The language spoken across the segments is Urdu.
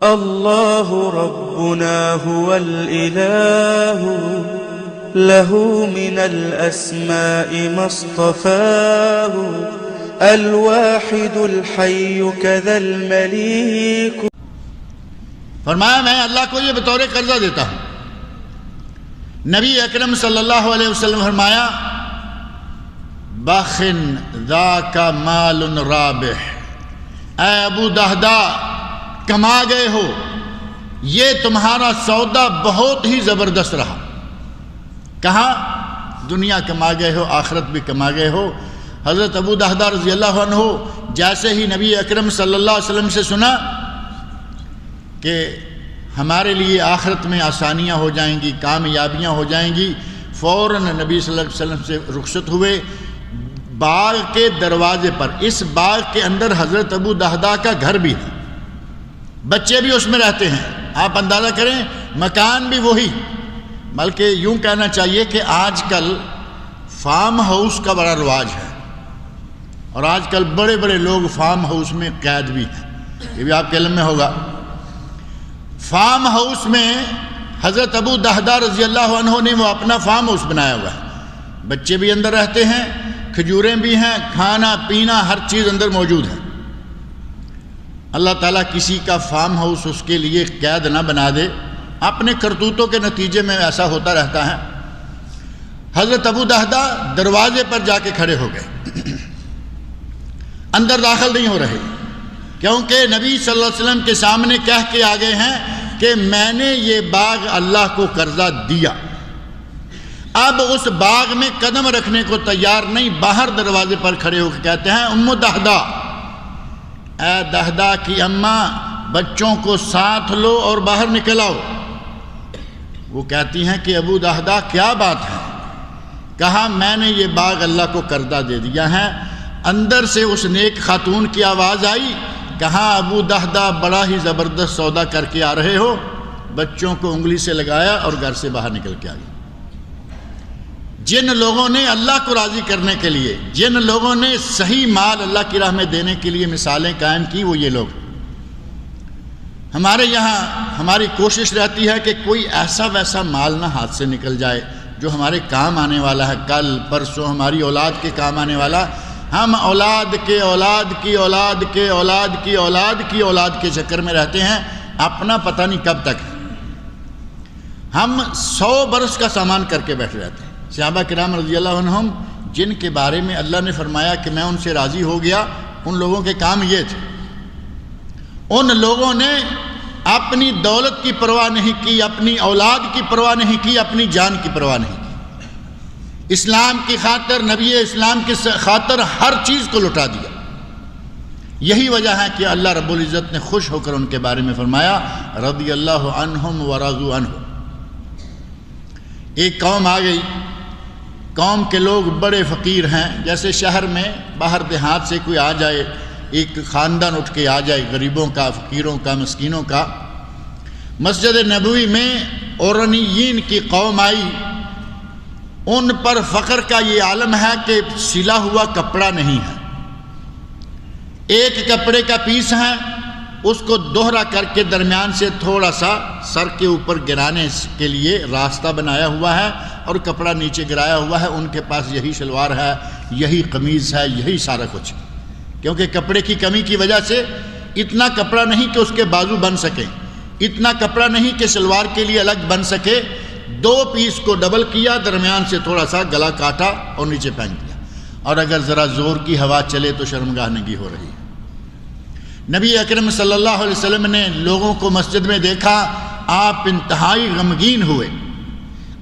الله ربنا هو الإله له من الأسماء ما اصطفاه الواحد الحي كذا المليك. فرمایا میں اللہ کو یہ بطور قرضہ دیتا ہوں. نبی اکرم صلی اللہ علیہ وسلم فرمایا بخن ذاک مال رابح، اے ابو دہدا کما گئے ہو، یہ تمہارا سودا بہت ہی زبردست رہا. کہاں؟ دنیا کما گئے ہو، آخرت بھی کما گئے ہو. حضرت ابو دہدا رضی اللہ عنہ جیسے ہی نبی اکرم صلی اللہ علیہ وسلم سے سنا کہ ہمارے لیے آخرت میں آسانیاں ہو جائیں گی، کامیابیاں ہو جائیں گی، فوراً نبی صلی اللہ علیہ وسلم سے رخصت ہوئے. باغ کے دروازے پر، اس باغ کے اندر حضرت ابو دہدا کا گھر بھی ہے، بچے بھی اس میں رہتے ہیں. آپ اندازہ کریں مکان بھی وہی، بلکہ یوں کہنا چاہیے کہ آج کل فارم ہاؤس کا بڑا رواج ہے، اور آج کل بڑے بڑے لوگ فارم ہاؤس میں قید بھی ہیں. یہ بھی آپ کے علم میں ہوگا. فارم ہاؤس میں حضرت ابو دہدا رضی اللہ عنہ نے وہ اپنا فارم ہاؤس بنایا ہوا ہے. بچے بھی اندر رہتے ہیں، کھجوریں بھی ہیں، کھانا پینا ہر چیز اندر موجود ہے. اللہ تعالیٰ کسی کا فارم ہاؤس اس کے لیے قید نہ بنا دے، اپنے کرتوتوں کے نتیجے میں ایسا ہوتا رہتا ہے. حضرت ابو دہدا دروازے پر جا کے کھڑے ہو گئے، اندر داخل نہیں ہو رہے، کیونکہ نبی صلی اللہ علیہ وسلم کے سامنے کہہ کے آگے ہیں کہ میں نے یہ باغ اللہ کو قرضہ دیا. اب اس باغ میں قدم رکھنے کو تیار نہیں، باہر دروازے پر کھڑے ہو کے کہتے ہیں ام دہدا، اے دہدا کی اماں بچوں کو ساتھ لو اور باہر نکل آؤ. وہ کہتی ہیں کہ ابو دہدا کیا بات ہے؟ کہا میں نے یہ باغ اللہ کو قرضہ دے دیا ہے. اندر سے اس نیک خاتون کی آواز آئی، کہا ابو دہدا بڑا ہی زبردست سودا کر کے آ رہے ہو. بچوں کو انگلی سے لگایا اور گھر سے باہر نکل کے آئی. جن لوگوں نے اللہ کو راضی کرنے کے لیے، جن لوگوں نے صحیح مال اللہ کی راہ میں دینے کے لیے مثالیں قائم کی، وہ یہ لوگ. ہمارے یہاں ہماری کوشش رہتی ہے کہ کوئی ایسا ویسا مال نہ ہاتھ سے نکل جائے جو ہمارے کام آنے والا ہے، کل پرسوں ہماری اولاد کے کام آنے والا. ہم اولاد کے اولاد کی اولاد کے اولاد کی اولاد کی اولاد کے چکر میں رہتے ہیں، اپنا پتہ نہیں کب تک ہے. ہم 100 برس کا سامان کر کے بیٹھے رہتے ہیں. صحابہ کرام رضی اللہ عنہم جن کے بارے میں اللہ نے فرمایا کہ میں ان سے راضی ہو گیا، ان لوگوں کے کام یہ تھے. ان لوگوں نے اپنی دولت کی پرواہ نہیں کی، اپنی اولاد کی پرواہ نہیں کی، اپنی جان کی پرواہ نہیں کی. اسلام کی خاطر، نبی اسلام کی خاطر ہر چیز کو لٹا دیا. یہی وجہ ہے کہ اللہ رب العزت نے خوش ہو کر ان کے بارے میں فرمایا رضی اللہ عنہم ورضوا عنہ. ایک قوم آ گئی، قوم کے لوگ بڑے فقیر ہیں. جیسے شہر میں باہر دیہات سے کوئی آ جائے، ایک خاندان اٹھ کے آ جائے، غریبوں کا، فقیروں کا، مسکینوں کا. مسجد نبوی میں اورنیین کی قوم آئی. ان پر فقر کا یہ عالم ہے کہ سلا ہوا کپڑا نہیں ہے، ایک کپڑے کا پیس ہے، اس کو دوہرا کر کے درمیان سے تھوڑا سا سر کے اوپر گرانے کے لیے راستہ بنایا ہوا ہے اور کپڑا نیچے گرایا ہوا ہے. ان کے پاس یہی شلوار ہے، یہی قمیض ہے، یہی سارا کچھ. کیونکہ کپڑے کی کمی کی وجہ سے اتنا کپڑا نہیں کہ اس کے بازو بن سکیں، اتنا کپڑا نہیں کہ شلوار کے لیے الگ بن سکے. 2 پیس کو ڈبل کیا، درمیان سے تھوڑا سا گلا کاٹا اور نیچے پہن دیا. اور اگر ذرا زور کی ہوا چلے تو شرمگاہ نگی ہو رہی ہے. نبی اکرم صلی اللہ علیہ وسلم نے لوگوں کو مسجد میں دیکھا، آپ انتہائی غمگین ہوئے،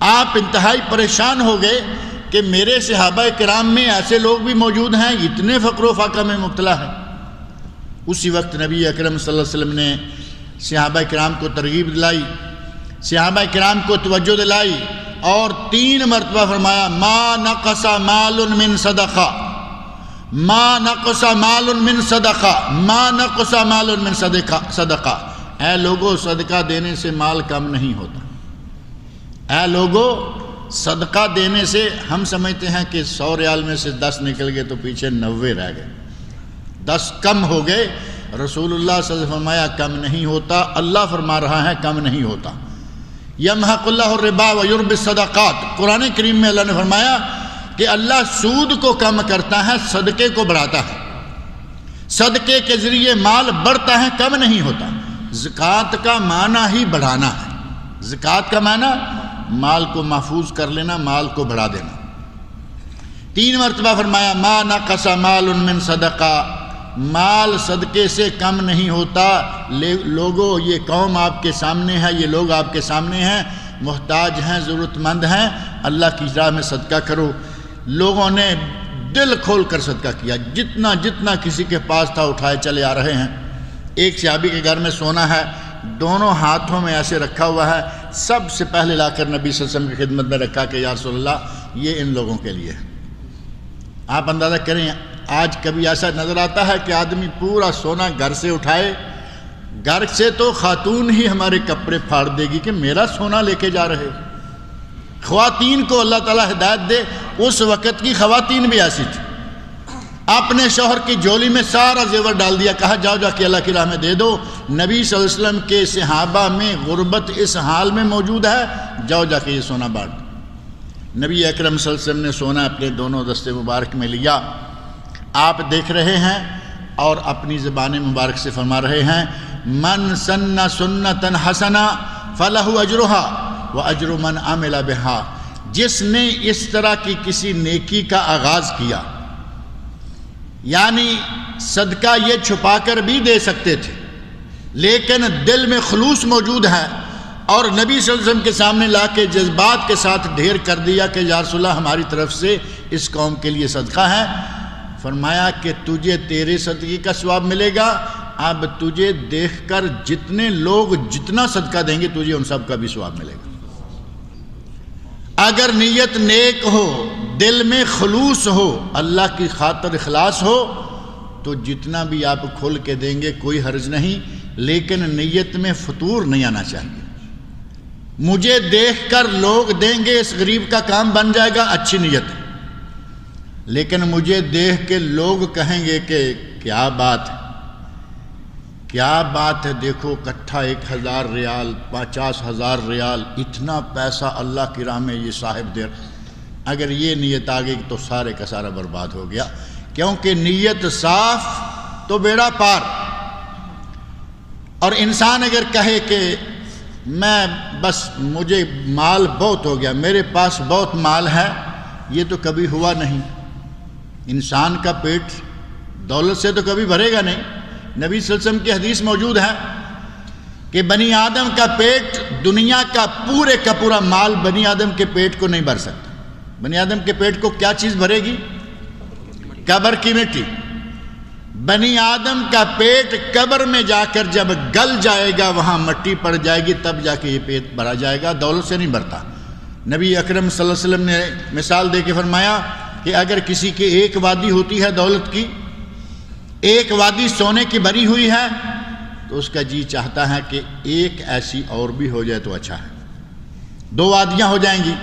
آپ انتہائی پریشان ہو گئے کہ میرے صحابہ کرام میں ایسے لوگ بھی موجود ہیں اتنے فقر و فاقہ میں مبتلا ہیں. اسی وقت نبی اکرم صلی اللہ علیہ وسلم نے صحابہ کرام کو ترغیب دلائی، صحابہ کرام کو توجہ دلائی اور 3 مرتبہ فرمایا ما نقص مال من صدقہ، ما نقص مال من صدقہ، ما نقص مال من صدقہ. اے لوگو صدقہ دینے سے مال کم نہیں ہوتا. اے لوگو صدقہ دینے سے ہم سمجھتے ہیں کہ 100 ریال میں سے 10 نکل گئے تو پیچھے 90 رہ گئے، 10 کم ہو گئے. رسول اللہ صلی اللہ علیہ وسلم فرمایا کم نہیں ہوتا، اللہ فرما رہا ہے کم نہیں ہوتا۔ یمحق اللہ الربا ویربی الصدقات، قرآن کریم میں اللہ نے فرمایا کہ اللہ سود کو کم کرتا ہے، صدقے کو بڑھاتا ہے، صدقے کے ذریعے مال بڑھتا ہے، کم نہیں ہوتا۔ زکوٰۃ کا معنی ہی بڑھانا ہے، زکوٰۃ کا معنی مال کو محفوظ کر لینا، مال کو بڑھا دینا۔ 3 مرتبہ فرمایا ما نقص مال من صدقہ، مال صدقے سے کم نہیں ہوتا۔ لوگوں یہ قوم آپ کے سامنے ہے، یہ لوگ آپ کے سامنے ہیں، محتاج ہیں، ضرورت مند ہیں، اللہ کی راہ میں صدقہ کرو۔ لوگوں نے دل کھول کر صدقہ کیا، جتنا جتنا کسی کے پاس تھا اٹھائے چلے آ رہے ہیں۔ ایک صحابی کے گھر میں سونا ہے، دونوں ہاتھوں میں ایسے رکھا ہوا ہے، سب سے پہلے لا کر نبی صلی اللہ علیہ وسلم کی خدمت میں رکھا کہ یا رسول اللہ یہ ان لوگوں کے لیے ہے۔ آپ اندازہ کریں آج کبھی ایسا نظر آتا ہے کہ آدمی پورا سونا گھر سے اٹھائے، گھر سے تو خاتون ہی ہمارے کپڑے پھاڑ دے گی کہ میرا سونا لے کے جا رہے۔ خواتین کو اللہ تعالیٰ ہدایت دے، اس وقت کی خواتین بھی ایسی تھی، اپنے شوہر کی جھولی میں سارا زیور ڈال دیا، کہا جاؤ جا کے اللہ کی راہ میں دے دو۔ نبی صلی اللہ علیہ وسلم کے صحابہ میں غربت اس حال میں موجود ہے، جاؤ جا کے یہ سونا بانٹ۔ نبی اکرم صلی اللہ علیہ وسلم نے سونا اپنے دونوں دستے مبارک میں لیا، آپ دیکھ رہے ہیں اور اپنی زبان مبارک سے فرما رہے ہیں من سن سنتا حسنا فلہ اجرہا واجر من عمل بہا، جس نے اس طرح کی کسی نیکی کا آغاز کیا، یعنی صدقہ یہ چھپا کر بھی دے سکتے تھے لیکن دل میں خلوص موجود ہے، اور نبی صلی اللہ علیہ وسلم کے سامنے لا کے جذبات کے ساتھ ڈھیر کر دیا کہ یا رسول اللہ ہماری طرف سے اس قوم کے لیے صدقہ ہے۔ فرمایا کہ تجھے تیرے صدقے کا ثواب ملے گا، اب تجھے دیکھ کر جتنے لوگ جتنا صدقہ دیں گے تجھے ان سب کا بھی ثواب ملے گا۔ اگر نیت نیک ہو، دل میں خلوص ہو، اللہ کی خاطر اخلاص ہو تو جتنا بھی آپ کھول کے دیں گے کوئی حرج نہیں، لیکن نیت میں فطور نہیں آنا چاہیے۔ مجھے دیکھ کر لوگ دیں گے اس غریب کا کام بن جائے گا، اچھی نیت ہے، لیکن مجھے دیکھ کے لوگ کہیں گے کہ کیا بات ہے، کیا بات ہے، دیکھو کٹھا 1000 ریال 50,000 ریال، اتنا پیسہ اللہ کی راہ میں یہ صاحب دے۔ اگر یہ نیت آ گئی تو سارے کا سارا برباد ہو گیا، کیونکہ نیت صاف تو بیڑا پار۔ اور انسان اگر کہے کہ میں بس مجھے مال بہت ہو گیا، میرے پاس بہت مال ہے، یہ تو کبھی ہوا نہیں۔ انسان کا پیٹ دولت سے تو کبھی بھرے گا نہیں۔ نبی صلی اللہ علیہ وسلم کی حدیث موجود ہے کہ بنی آدم کا پیٹ، دنیا کا پورا مال بنی آدم کے پیٹ کو نہیں بھر سکتا۔ بنی آدم کے پیٹ کو کیا چیز بھرے گی؟ قبر کی مٹی۔ بنی آدم کا پیٹ قبر میں جا کر جب گل جائے گا، وہاں مٹی پڑ جائے گی، تب جا کے یہ پیٹ بھرا جائے گا، دولت سے نہیں بھرتا۔ نبی اکرم صلی اللہ علیہ وسلم نے مثال دے کے فرمایا کہ اگر کسی کی ایک وادی ہوتی ہے دولت کی، ایک وادی سونے کی بھری ہوئی ہے، تو اس کا جی چاہتا ہے کہ ایک ایسی اور بھی ہو جائے تو اچھا ہے، 2 وادیاں ہو جائیں گی،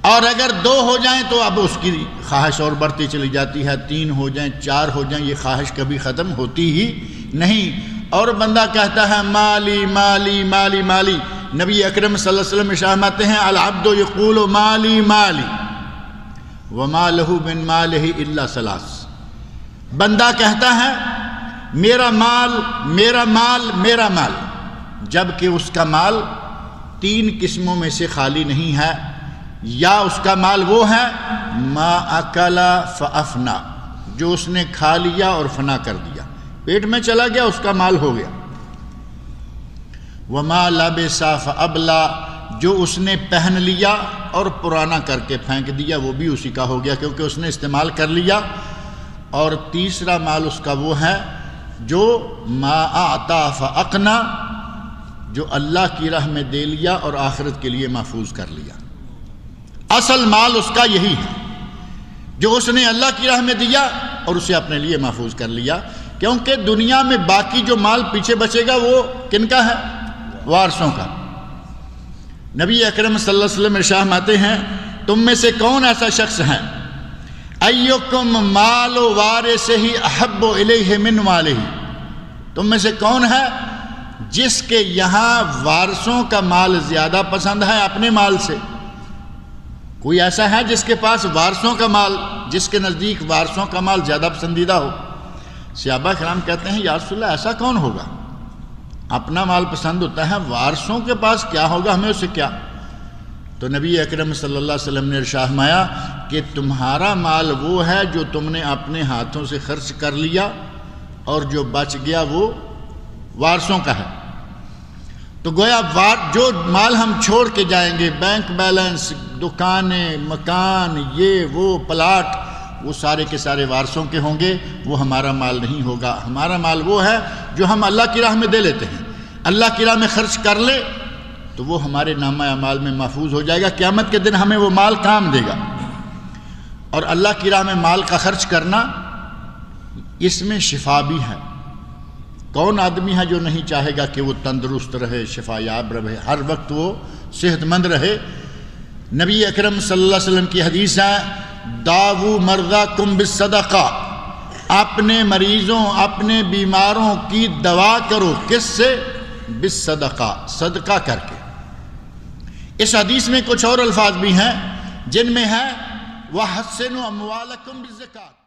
اور اگر 2 ہو جائیں تو اب اس کی خواہش اور بڑھتی چلی جاتی ہے، 3 ہو جائیں، 4 ہو جائیں، یہ خواہش کبھی ختم ہوتی ہی نہیں۔ اور بندہ کہتا ہے مالی مالی مالی مالی۔ نبی اکرم صلی اللہ علیہ وسلم ارشاد فرماتے ہیں العبد یقول مالی مالی وما لہ من مالہ الا 3۔ بندہ کہتا ہے میرا مال میرا مال میرا مال، جبکہ اس کا مال 3 قسموں میں سے خالی نہیں ہے۔ یا اس کا مال وہ ہے ما اکلا فافنا، جو اس نے کھا لیا اور فنا کر دیا، پیٹ میں چلا گیا، اس کا مال ہو گیا۔ وما لبس فابلا، جو اس نے پہن لیا اور پرانا کر کے پھینک دیا، وہ بھی اسی کا ہو گیا کیونکہ اس نے استعمال کر لیا۔ اور تیسرا مال اس کا وہ ہے جو ما اعطا فاقنا، جو اللہ کی راہ میں دے لیا اور آخرت کے لیے محفوظ کر لیا۔ اصل مال اس کا یہی ہے جو اس نے اللہ کی راہ میں دیا اور اسے اپنے لیے محفوظ کر لیا، کیونکہ دنیا میں باقی جو مال پیچھے بچے گا وہ کن کا ہے؟ وارثوں کا۔ نبی اکرم صلی اللہ علیہ وسلم ارشاد فرماتے ہیں تم میں سے کون ایسا شخص ہے ایکم مال وارثہ احب الیہ من مالہ، تم میں سے کون ہے جس کے یہاں وارثوں کا مال زیادہ پسند ہے اپنے مال سے؟ کوئی ایسا ہے جس کے پاس وارثوں کا مال، جس کے نزدیک وارثوں کا مال زیادہ پسندیدہ ہو؟ صحابہ کرام کہتے ہیں یا رسول اللہ ایسا کون ہوگا؟ اپنا مال پسند ہوتا ہے، وارثوں کے پاس کیا ہوگا، ہمیں اسے کیا؟ تو نبی اکرم صلی اللہ علیہ وسلم نے ارشاد فرمایا کہ تمہارا مال وہ ہے جو تم نے اپنے ہاتھوں سے خرچ کر لیا اور جو بچ گیا وہ وارثوں کا ہے۔ تو گویا جو مال ہم چھوڑ کے جائیں گے، بینک بیلنس، دکانیں، مکان، یہ وہ پلاٹ، وہ سارے کے سارے وارثوں کے ہوں گے، وہ ہمارا مال نہیں ہوگا۔ ہمارا مال وہ ہے جو ہم اللہ کی راہ میں دے لیتے ہیں، اللہ کی راہ میں خرچ کر لے تو وہ ہمارے نامہ اعمال میں محفوظ ہو جائے گا، قیامت کے دن ہمیں وہ مال کام دے گا۔ اور اللہ کی راہ میں مال کا خرچ کرنا، اس میں شفا بھی ہے۔ کون آدمی ہے جو نہیں چاہے گا کہ وہ تندرست رہے، شفا یاب رہے، ہر وقت وہ صحت مند رہے؟ نبی اکرم صلی اللہ علیہ وسلم کی حدیث ہے داؤ مرضاکم بالصدقہ، اپنے مریضوں، اپنے بیماروں کی دوا کرو، کس سے؟ بالصدقہ، صدقہ کر کے۔ اس حدیث میں کچھ اور الفاظ بھی ہیں جن میں ہے وَحَسِّنُوا أَمْوَالَكُمْ بِالزَّكَاةِ۔